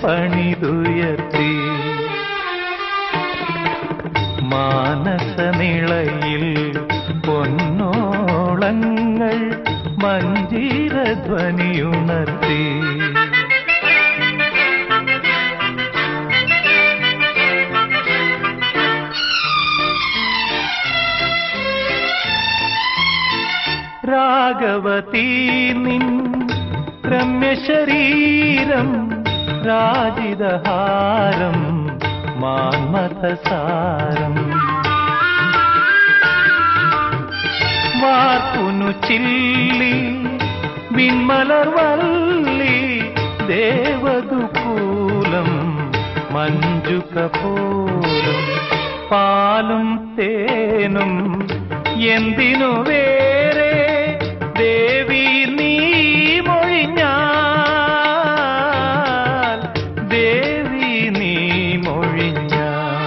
പണിതുയർത്തി. മാനസനിളയിൽ പൊന്നോളങ്ങൾ മഞ്ജീരധ്വനിയുണർത്തി. രാഘവതീ നിൻ രമ്യശരീരം രാജിതഹാരം മാന്മഥസാരം. വാർപ്പുനു ചില്ലി വിൺമലർവല്ലി ദേവദുകൂലം മഞ്ജുകപോലം. പാലും തേനും എന്തിനു വേറെ ദേവി നീ മൊഴിഞ്ഞാൽ, ദേവി നീ മൊഴിഞ്ഞാൽ.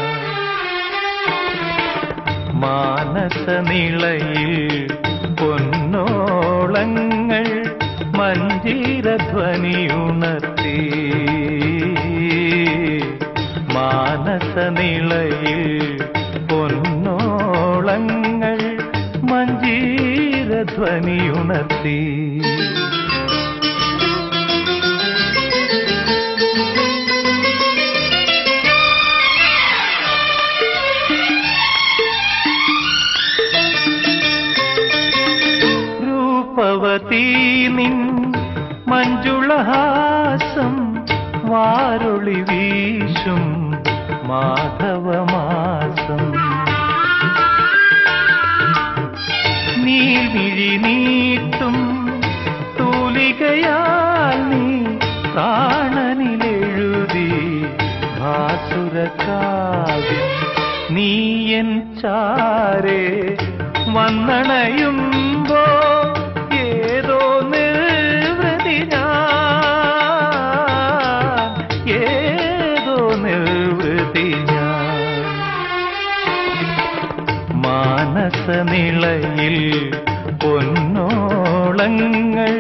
മാനസനിളയിൽ പൊന്നോളങ്ങൾ മഞ്ജീരധ്വനിയുണർത്തി. മാനസനിളയിൽ പൊന്നോളങ്ങൾ മഞ്ജീരധ്വനിയുണർത്തി. രൂപവതീ നിൻ മഞ്ജുളഹാസം വാരൊളി വീശും മാധവമാസം. നീൽമിഴി നീട്ടും തൂലികയാൽ നീ പ്രാണനിലെഴുതി ഭാസുരകാവ്യം. നീ എൻ ചാരേ വന്നണയുമ്പോ ഏതോ നിർവൃതി ഞാൻ, ഏതോ നിർവൃതി ഞാൻ. മാനസനിളയിൽ പൊന്നോളങ്ങൾ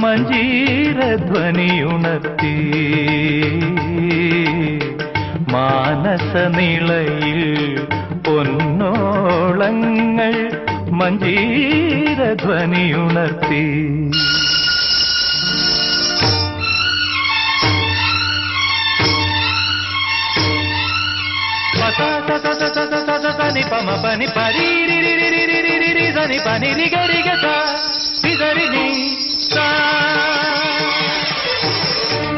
മഞ്ജീരധ്വനിയുണർത്തി. മാനസനിളയിൽ പൊന്നോളങ്ങൾ മഞ്ജീരധ്വനിയുണർത്തി. పమ పని పరి సని పని రిగరి గ ని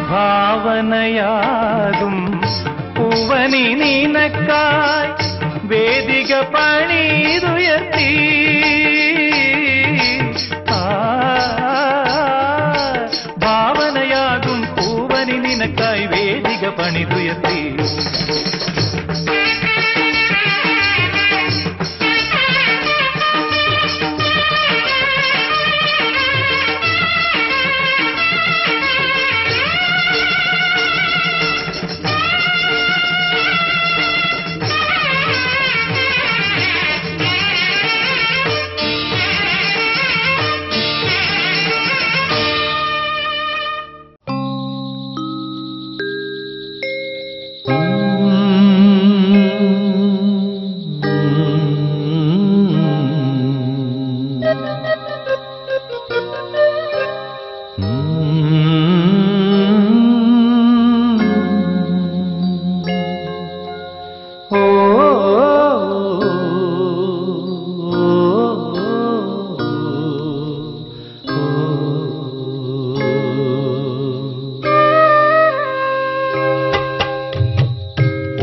ഭാവനയാകും പൂവനി നിനക്കായി വേദിക പണിതുയർത്തി. ഭാവനയാകും പൂവനി നിനക്കായി വേദിക പണിതുയർത്തി.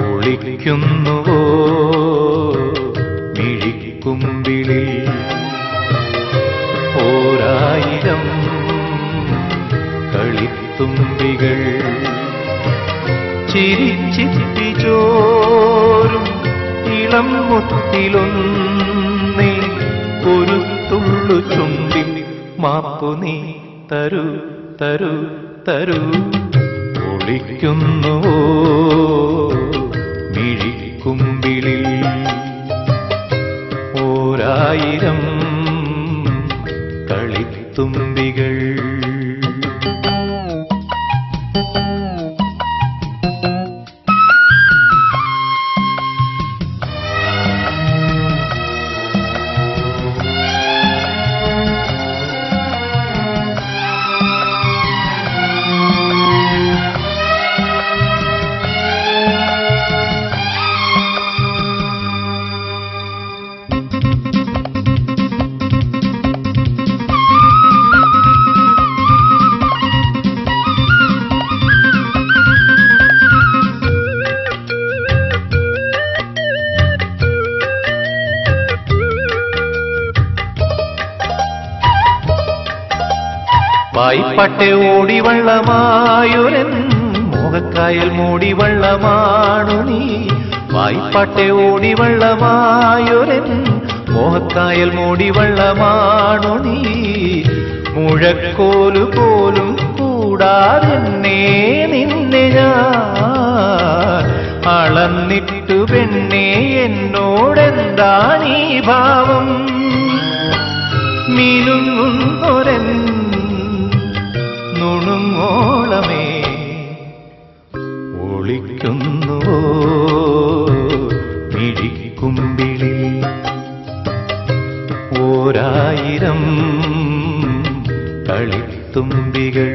ഒളിക്കുന്നുവോ മിഴിക്കുമ്പിളിൽ ഓരായിരം കളിത്തുമ്പികൾ ചിരിച്ചിരിച്ചോരും ഇളം മുത്തിലൊന്നേ ഒരു തുള്ളു ചുണ്ടിൽ മാപ്പു നീ തരൂ തരൂ തരൂ. ഒളിക്കുന്നുവോ മിഴിക്കുമ്പിളിൽ ഓരായിരം കളിത്തുമ്പികൾ. വായ്പട്ടെ ഓടിവള്ളമായൊരൻ മോഹക്കായൽ മൂടിവള്ളമാണു നീ. വായ്പട്ടെ ഓടിവള്ളമായൊരൻ മോഹക്കായൽ മൂടിവള്ളമാണു നീ. മുഴക്കോലു പോലും കൂടാതെന്നേ നിന്നെ ഞാൻ അളന്നിട്ടു പെണ്ണേ എന്നോടെന്താണീ ഭാവം. മിനുങ്ങുന്നൊരൻ നുണുങ്ങോളമേ ഒളിക്കുന്നുവോ മിഴിക്കുമ്പിളി. ഓരായിരം കളിത്തുമ്പികൾ